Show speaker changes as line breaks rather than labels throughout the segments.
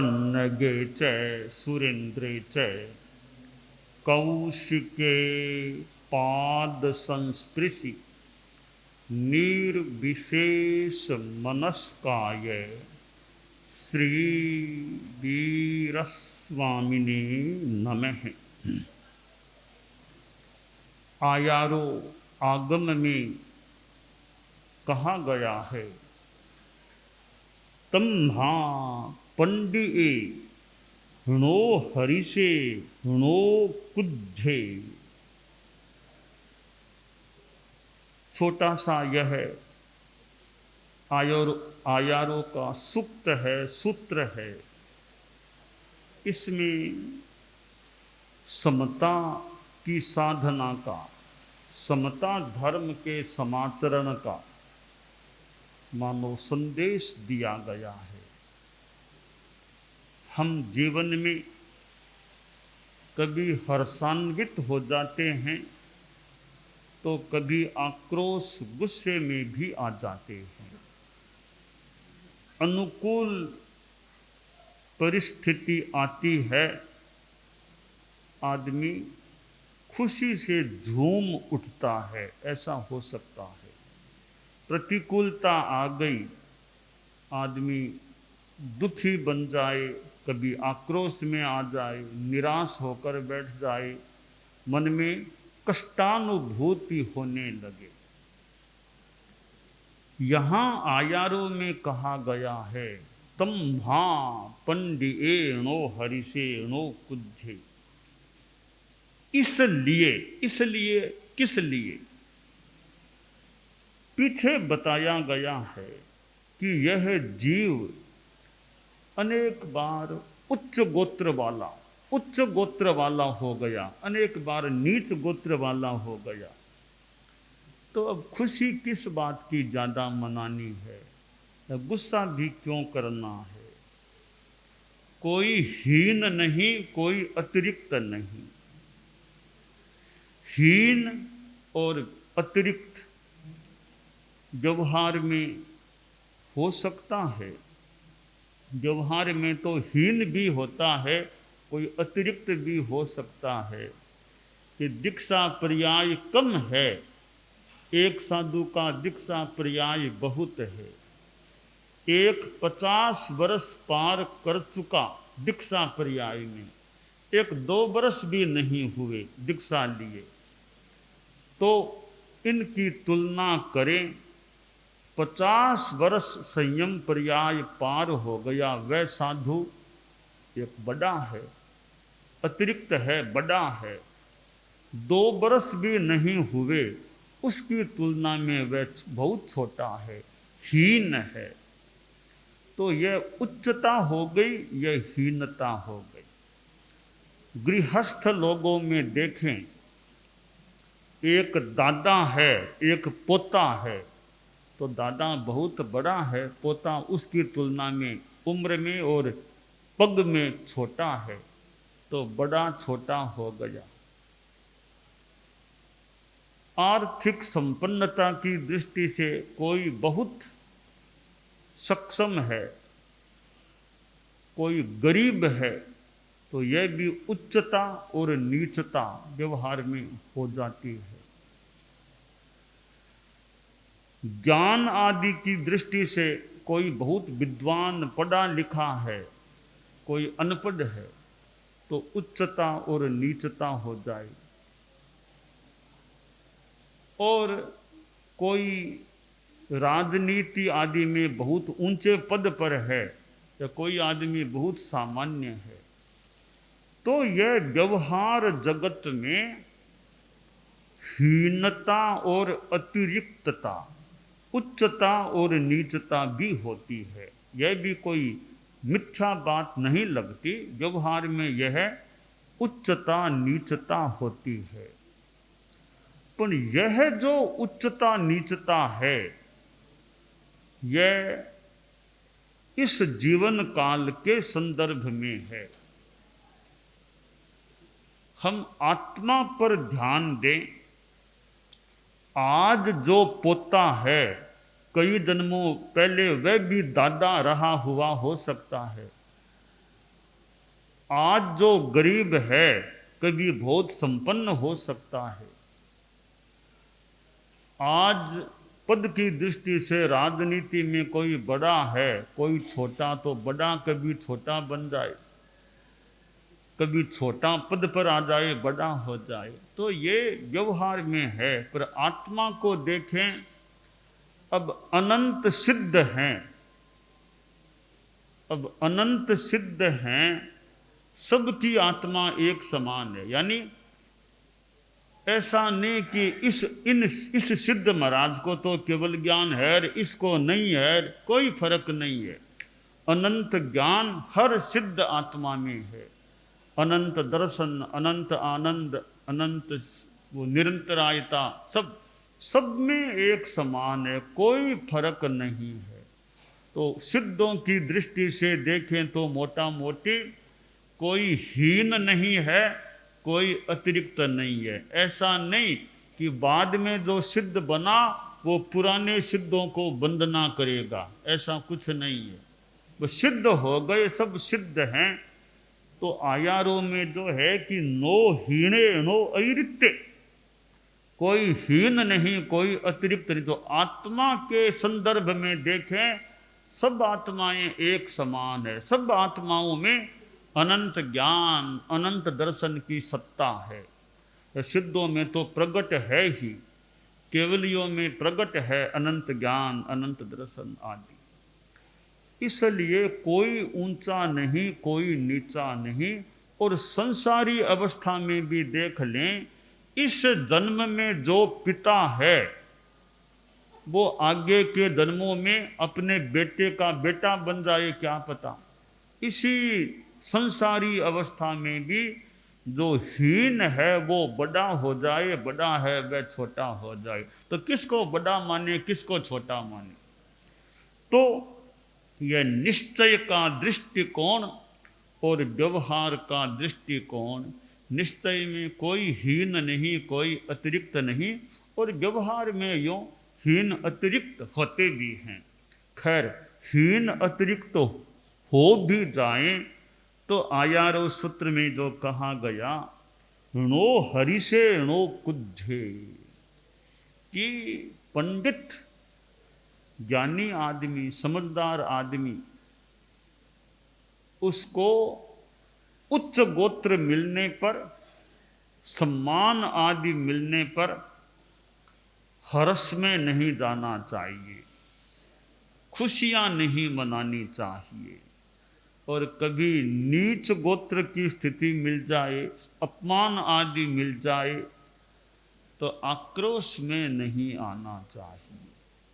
पन्नगे च सुरेन्द्रे च कौशिके पाद संस्पृशि निर्विशेष मनस्काय श्री वीरस्वामिने नमः। आयारो आगम में कहा गया है, तम्हा पंडिए हृणो हरिषे हृणो कुज्झे। छोटा सा यह आयारों का सूक्त है, सूत्र है। इसमें समता की साधना का, समता धर्म के समाचरण का मानो संदेश दिया गया है। हम जीवन में कभी हर्षान्वित हो जाते हैं तो कभी आक्रोश गुस्से में भी आ जाते हैं। अनुकूल परिस्थिति आती है, आदमी खुशी से झूम उठता है, ऐसा हो सकता है। प्रतिकूलता आ गई, आदमी दुखी बन जाए, कभी आक्रोश में आ जाए, निराश होकर बैठ जाए, मन में कष्टानुभूति होने लगे। यहाँ आयारों में कहा गया है, तम्हा पंडिएणो हरिषेणो कुज्झे। इसलिए, इसलिए किस लिए? पीछे बताया गया है कि यह जीव अनेक बार उच्च गोत्र वाला हो गया, अनेक बार नीच गोत्र वाला हो गया। तो अब खुशी किस बात की ज्यादा मनानी है, गुस्सा भी क्यों करना है? कोई हीन नहीं, कोई अतिरिक्त नहीं। हीन और अतिरिक्त व्यवहार में हो सकता है। व्यवहार में तो हीन भी होता है, कोई अतिरिक्त भी हो सकता है कि दीक्षा पर्याय कम है, एक साधु का दीक्षा पर्याय बहुत है। एक 50 वर्ष पार कर चुका दीक्षा पर्याय में, एक 2 वर्ष भी नहीं हुए दीक्षा लिए, तो इनकी तुलना करें। 50 वर्ष संयम पर्याय पार हो गया वह साधु एक बड़ा है, अतिरिक्त है, बड़ा है। 2 वर्ष भी नहीं हुए, उसकी तुलना में वह बहुत छोटा है, हीन है। तो यह उच्चता हो गई, यह हीनता हो गई। गृहस्थ लोगों में देखें, एक दादा है, एक पोता है, तो दादा बहुत बड़ा है, पोता उसकी तुलना में उम्र में और पग में छोटा है, तो बड़ा छोटा हो गया। आर्थिक संपन्नता की दृष्टि से कोई बहुत सक्षम है, कोई गरीब है, तो यह भी उच्चता और नीचता व्यवहार में हो जाती है। ज्ञान आदि की दृष्टि से कोई बहुत विद्वान पढ़ा लिखा है, कोई अनपढ़ है, तो उच्चता और नीचता हो जाए। और कोई राजनीति आदि में बहुत ऊंचे पद पर है, या कोई आदमी बहुत सामान्य है, तो यह व्यवहार जगत में हीनता और अतिरिक्तता, उच्चता और नीचता भी होती है। यह भी कोई मिथ्या बात नहीं लगती, व्यवहार में यह उच्चता नीचता होती है। पर यह जो उच्चता नीचता है, यह इस जीवन काल के संदर्भ में है। हम आत्मा पर ध्यान दें। आज जो पोता है, कई जन्मों पहले वह भी दादा रहा हुआ हो सकता है। आज जो गरीब है कभी बहुत संपन्न हो सकता है। आज पद की दृष्टि से राजनीति में कोई बड़ा है, कोई छोटा, तो बड़ा कभी छोटा बन जाए, कभी छोटा पद पर आ जाए, बड़ा हो जाए। तो ये व्यवहार में है। पर आत्मा को देखें, अब अनंत सिद्ध हैं, अब अनंत सिद्ध हैं, सबकी आत्मा एक समान है। यानी ऐसा नहीं कि इस सिद्ध महाराज को तो केवल ज्ञान है, इसको नहीं है, कोई फर्क नहीं है। अनंत ज्ञान हर सिद्ध आत्मा में है। अनंत दर्शन, अनंत आनंद, अनंत वो निरंतरायता, सब में एक समान है, कोई फर्क नहीं है। तो सिद्धों की दृष्टि से देखें तो मोटा मोटी कोई हीन नहीं है, कोई अतिरिक्त नहीं है। ऐसा नहीं कि बाद में जो सिद्ध बना वो पुराने सिद्धों को वंदना करेगा, ऐसा कुछ नहीं है। वो सिद्ध हो गए, सब सिद्ध हैं। तो आयारों में जो है कि नो हीणे नो अतिरिक्त, कोई हीन नहीं, कोई अतिरिक्त नहीं। तो आत्मा के संदर्भ में देखें, सब आत्माएं एक समान है। सब आत्माओं में अनंत ज्ञान, अनंत दर्शन की सत्ता है। सिद्धों में तो प्रगट है ही, केवलियों में प्रगट है अनंत ज्ञान, अनंत दर्शन आदि। इसलिए कोई ऊंचा नहीं, कोई नीचा नहीं। और संसारी अवस्था में भी देख लें, इस जन्म में जो पिता है वो आगे के जन्मों में अपने बेटे का बेटा बन जाए, क्या पता। इसी संसारी अवस्था में भी जो हीन है वो बड़ा हो जाए, बड़ा है वह छोटा हो जाए। तो किसको बड़ा माने, किसको छोटा माने? तो यह निश्चय का दृष्टिकोण और व्यवहार का दृष्टिकोण, निश्चय में कोई हीन नहीं, कोई अतिरिक्त नहीं, और व्यवहार में यूँ हीन अतिरिक्त होते भी हैं। खैर, हीन अतिरिक्त हो भी जाए तो आयारो सूत्र में जो कहा गया, णो हरि से णो कुद्धे, कि पंडित, ज्ञानी आदमी, समझदार आदमी, उसको उच्च गोत्र मिलने पर, सम्मान आदि मिलने पर हर्ष में नहीं जाना चाहिए, खुशियां नहीं मनानी चाहिए। और कभी नीच गोत्र की स्थिति मिल जाए, अपमान आदि मिल जाए, तो आक्रोश में नहीं आना चाहिए।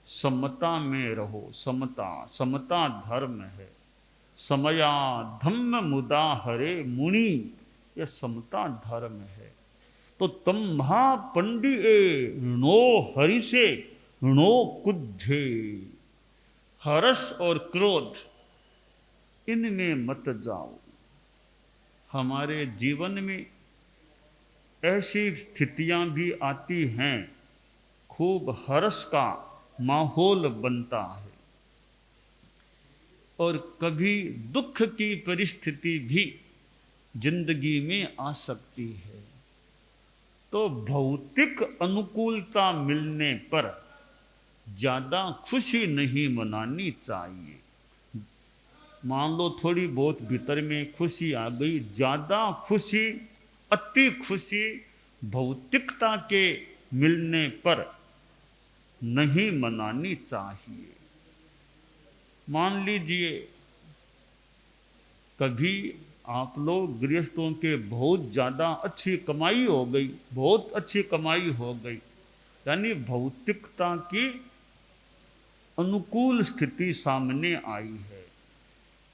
समता में रहो, समता, समता धर्म है। समया धम्म मुदा हरे मुनि, यह समता धर्म है। तो तम महापंडिये णो हरि से णो कुद्धे, हर्ष और क्रोध इनमें मत जाओ। हमारे जीवन में ऐसी स्थितियां भी आती हैं, खूब हर्ष का माहौल बनता है, और कभी दुख की परिस्थिति भी जिंदगी में आ सकती है। तो भौतिक अनुकूलता मिलने पर ज़्यादा खुशी नहीं मनानी चाहिए। मान लो थोड़ी बहुत भीतर में खुशी आ गई, ज़्यादा खुशी, अति खुशी भौतिकता के मिलने पर नहीं मनानी चाहिए। मान लीजिए कभी आप लोग गृहस्थों के बहुत ज़्यादा अच्छी कमाई हो गई, बहुत अच्छी कमाई हो गई, यानी भौतिकता की अनुकूल स्थिति सामने आई है।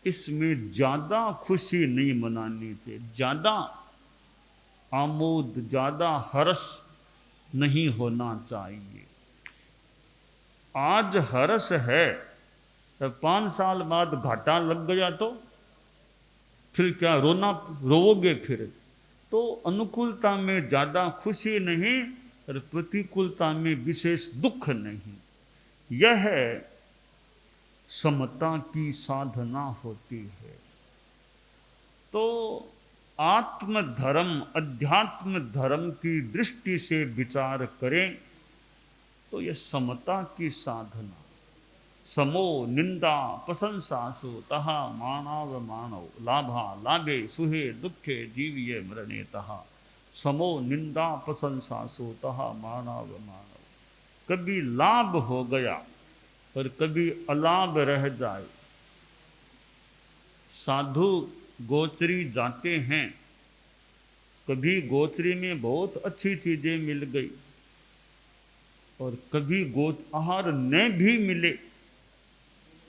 इसमें ज़्यादा खुशी नहीं मनानी चाहिए, ज़्यादा आमोद, ज़्यादा हर्ष नहीं होना चाहिए। आज हर्ष है, तो 5 साल बाद घाटा लग गया तो फिर क्या रोवोगे फिर? तो अनुकूलता में ज़्यादा खुशी नहीं और प्रतिकूलता में विशेष दुख नहीं। यह समता की साधना होती है। तो आत्म धर्म अध्यात्म धर्म की दृष्टि से विचार करें तो ये समता की साधना, समो निंदा प्रशंसासु तहा मानव मानव लाभा लाभे सुहे दुखे जीविये मरणे तहा, समो निंदा प्रशंसासु तहा मानव मानव। कभी लाभ हो गया और कभी अलाभ रह जाए। साधु गोचरी जाते हैं, कभी गोचरी में बहुत अच्छी चीजें मिल गई और कभी आहार न भी मिले,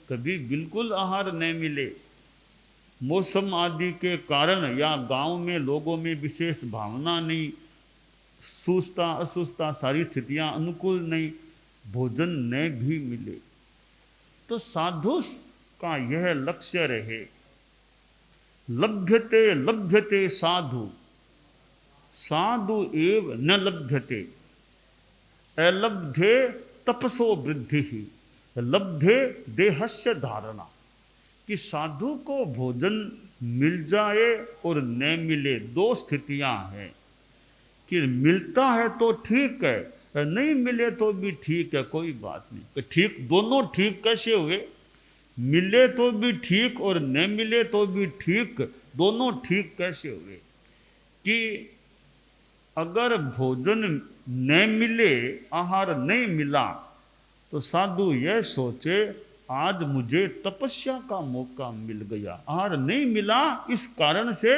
कभी बिल्कुल आहार न मिले। मौसम आदि के कारण या गांव में लोगों में विशेष भावना नहीं, सुस्ता असुस्ता सारी स्थितियां अनुकूल नहीं, भोजन न भी मिले। तो साधु का यह लक्ष्य रहे, लभ्यते लभ्यते साधु साधु एव न लभ्यते, अलब्धे तपसो वृद्धि ही लब्धे देहस्य धारणा। कि साधु को भोजन मिल जाए और न मिले, दो स्थितियां हैं। कि मिलता है तो ठीक है, नहीं मिले तो भी ठीक है, कोई बात नहीं। ठीक, दोनों ठीक कैसे हुए? मिले तो भी ठीक और न मिले तो भी ठीक, दोनों ठीक कैसे हुए? कि अगर भोजन न मिले, आहार नहीं मिला, तो साधु यह सोचे आज मुझे तपस्या का मौका मिल गया। आहार नहीं मिला, इस कारण से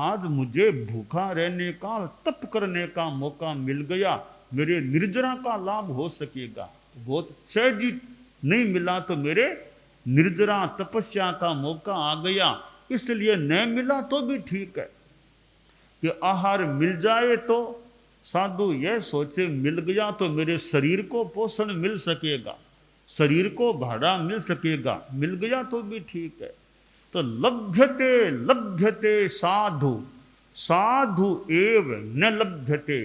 आज मुझे भूखा रहने का, तप करने का मौका मिल गया, मेरे निर्जरा का लाभ हो सकेगा। बहुत सहज नहीं मिला तो मेरे निर्जरा तपस्या का मौका आ गया, इसलिए न मिला तो भी ठीक है। कि आहार मिल जाए तो साधु यह सोचे मिल गया तो मेरे शरीर को पोषण मिल सकेगा, शरीर को भाड़ा मिल सकेगा, मिल गया तो भी ठीक है। तो लभ्यते लभ्यते साधु साधु एव न लभ्यते,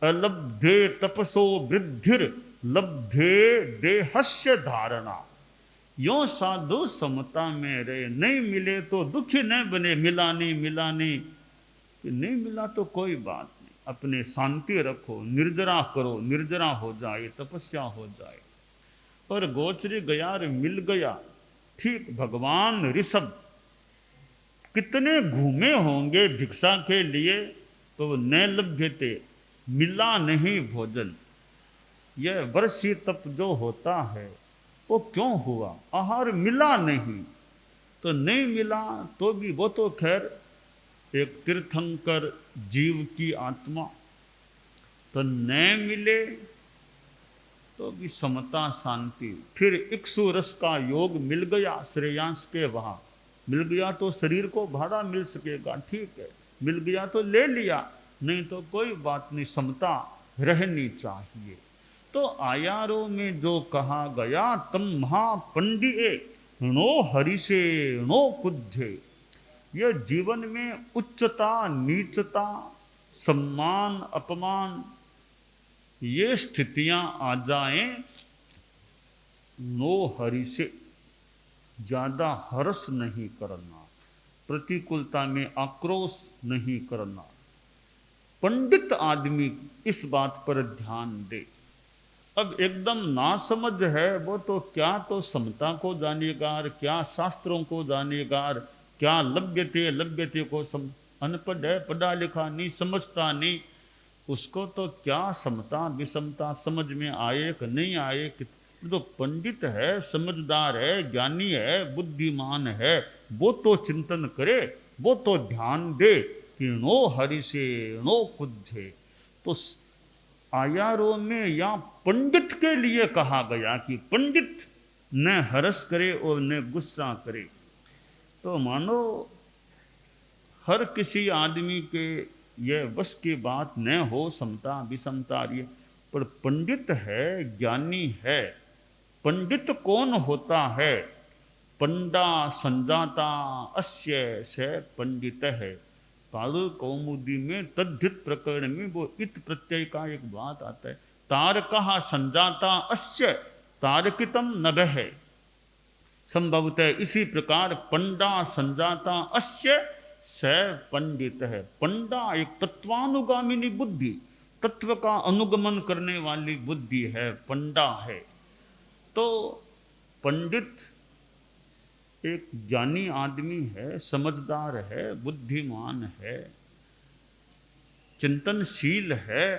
अलब्धे तपसो वृद्धिर लब्धे देहस्य धारणा। यो साधु समता में रहे, नहीं मिले तो दुखी न बने, मिला नहीं, नहीं मिला तो कोई बात नहीं, अपने शांति रखो, निर्जरा करो, निर्जरा हो जाए, तपस्या हो जाए। और गोचरी गया रे मिल गया, ठीक। भगवान ऋषभ कितने घूमे होंगे भिक्षा के लिए, तो न लभ्यते, मिला नहीं भोजन। यह वर्षी तप जो होता है वो क्यों हुआ? आहार मिला नहीं, तो नहीं मिला तो भी वो तो खैर एक तीर्थंकर जीव की आत्मा, तो न मिले तो भी समता शांति। फिर इक्ष्ु रस का योग मिल गया, श्रेयांश के वहां मिल गया तो शरीर को भाड़ा मिल सकेगा, ठीक है। मिल गया तो ले लिया, नहीं तो कोई बात नहीं, समता रहनी चाहिए। तो आयारों में जो कहा गया, तम महापंडिये नो हरि से नो कुज्झे। यह जीवन में उच्चता नीचता, सम्मान अपमान, ये स्थितियां आ जाएं, नो हरि से, ज्यादा हर्ष नहीं करना, प्रतिकूलता में आक्रोश नहीं करना। पंडित आदमी इस बात पर ध्यान दे। अब एकदम नासमझ है वो तो क्या तो समता को जानेगा, क्या शास्त्रों को जानेगा, क्या लभ्यते लभ्यते को अनपढ़ है, पढ़ा लिखा नहीं, समझता नहीं, उसको तो क्या समता विषमता समझ में आए कि नहीं आए। तो पंडित है, समझदार है, ज्ञानी है, बुद्धिमान है, वो तो चिंतन करे, वो तो ध्यान दे कि नो हरि से नो कुज्झे। तो आयारों में या पंडित के लिए कहा गया कि पंडित न हर्ष करे और न गुस्सा करे। तो मानो हर किसी आदमी के यह बस की बात न हो, समता विषमता, पर पंडित है, ज्ञानी है। पंडित कौन होता है? पंडा संजाता अस्य से पंडित है। पारुल कौमुदी में तद्धित प्रकरण में वो इत प्रत्यय का एक बात आता है, तारकः संजाता अस्य तारकितम नभः है। संभवतः इसी प्रकार पंडा संजाता अस्य स पंडित है। पंडा एक तत्वानुगामिनी बुद्धि, तत्व का अनुगमन करने वाली बुद्धि है, पंडा है। तो पंडित एक ज्ञानी आदमी है, समझदार है, बुद्धिमान है, चिंतनशील है,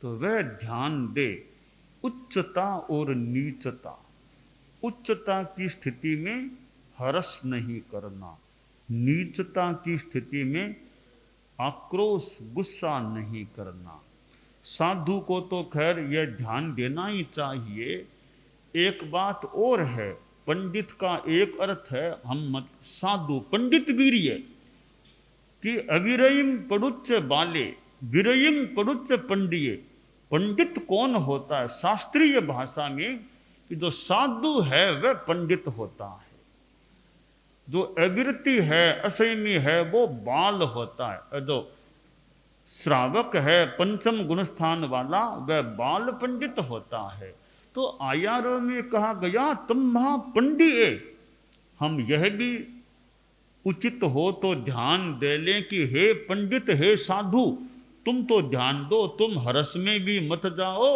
तो वह ध्यान दे उच्चता और नीचता। उच्चता की स्थिति में हर्ष नहीं करना, नीचता की स्थिति में आक्रोश गुस्सा नहीं करना। साधु को तो खैर यह ध्यान देना ही चाहिए। एक बात और है, पंडित का एक अर्थ है हम मत साधु पंडित वीर्य कि अविरयिम पड़ुच्च बाले विरयिम पड़ुच्च पंडिये। पंडित कौन होता है शास्त्रीय भाषा में, कि जो साधु है वह पंडित होता है, जो अविरति है असंयमी है वो बाल होता है, जो श्रावक है पंचम गुणस्थान वाला वह बाल पंडित होता है। तो आयारों में कहा गया तुम महापंडिये। हम यह भी उचित हो तो ध्यान दे लें कि हे पंडित हे साधु, तुम तो ध्यान दो, तुम हर्ष में भी मत जाओ,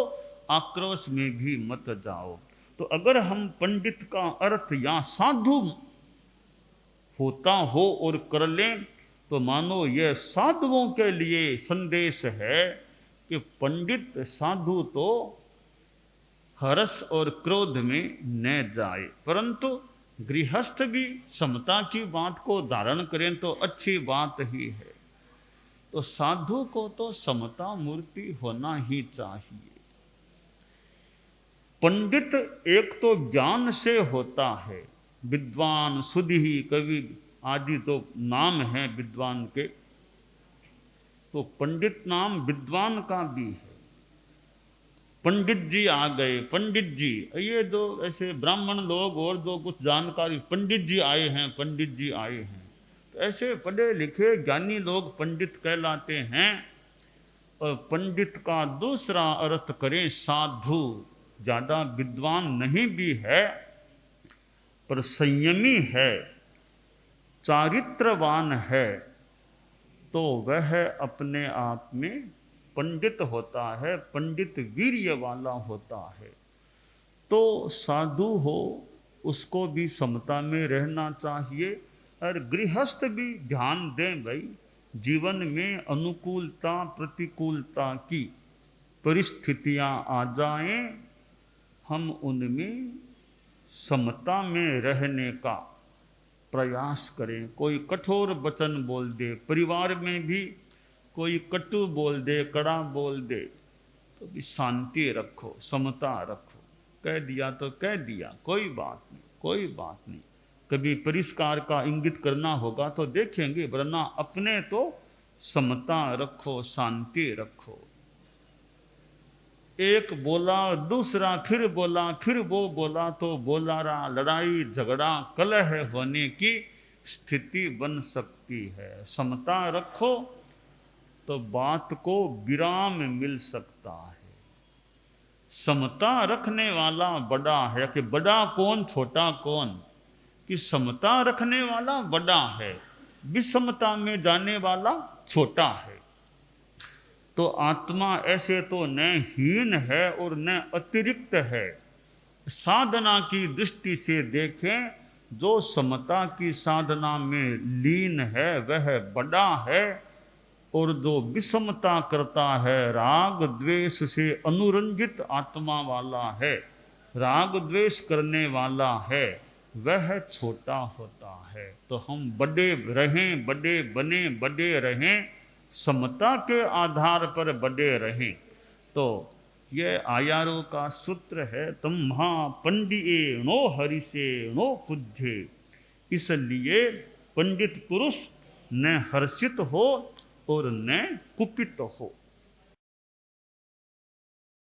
आक्रोश में भी मत जाओ। तो अगर हम पंडित का अर्थ या साधु होता हो और कर लें तो मानो यह साधुओं के लिए संदेश है कि पंडित साधु तो हर्ष और क्रोध में न जाए, परंतु गृहस्थ भी समता की बात को धारण करें तो अच्छी बात ही है। तो साधु को तो समता मूर्ति होना ही चाहिए। पंडित एक तो ज्ञान से होता है, विद्वान सुधि कवि आदि तो नाम है विद्वान के, तो पंडित नाम विद्वान का भी है। पंडित जी आ गए, पंडित जी, ये जो ऐसे ब्राह्मण लोग और जो कुछ जानकारी, पंडित जी आए हैं, पंडित जी आए हैं, तो ऐसे पढ़े लिखे ज्ञानी लोग पंडित कहलाते हैं। और पंडित का दूसरा अर्थ करें साधु, ज़्यादा विद्वान नहीं भी है पर संयमी है, चारित्रवान है, तो वह अपने आप में पंडित होता है, पंडित वीर्य वाला होता है। तो साधु हो उसको भी समता में रहना चाहिए। और गृहस्थ भी ध्यान दें भाई, जीवन में अनुकूलता प्रतिकूलता की परिस्थितियां आ जाएं, हम उनमें समता में रहने का प्रयास करें। कोई कठोर वचन बोल दे, परिवार में भी कोई कटु बोल दे, कड़ा बोल दे, तो भी शांति रखो, समता रखो। कह दिया तो कह दिया, कोई बात नहीं, कोई बात नहीं। कभी परिष्कार का इंगित करना होगा तो देखेंगे, वरना अपने तो समता रखो, शांति रखो। एक बोला, दूसरा फिर बोला, फिर वो बोला तो बोला रहा, लड़ाई झगड़ा कलह होने की स्थिति बन सकती है। समता रखो तो बात को विराम मिल सकता है। समता रखने वाला बड़ा है, कि बड़ा कौन छोटा कौन, कि समता रखने वाला बड़ा है, विषमता में जाने वाला छोटा है। तो आत्मा ऐसे तो न हीन है और न अतिरिक्त है। साधना की दृष्टि से देखें, जो समता की साधना में लीन है वह बड़ा है, और जो विषमता करता है, राग द्वेष से अनुरंजित आत्मा वाला है, राग द्वेष करने वाला है, वह छोटा होता है। तो हम बड़े रहें, बड़े बने, बड़े रहें, समता के आधार पर बड़े रहें। तो ये आयारों का सूत्र है, तुम महापंडिये नो हरिषे नो कुज्झे। इसलिए पंडित पुरुष न हर्षित हो और न कुपित हो।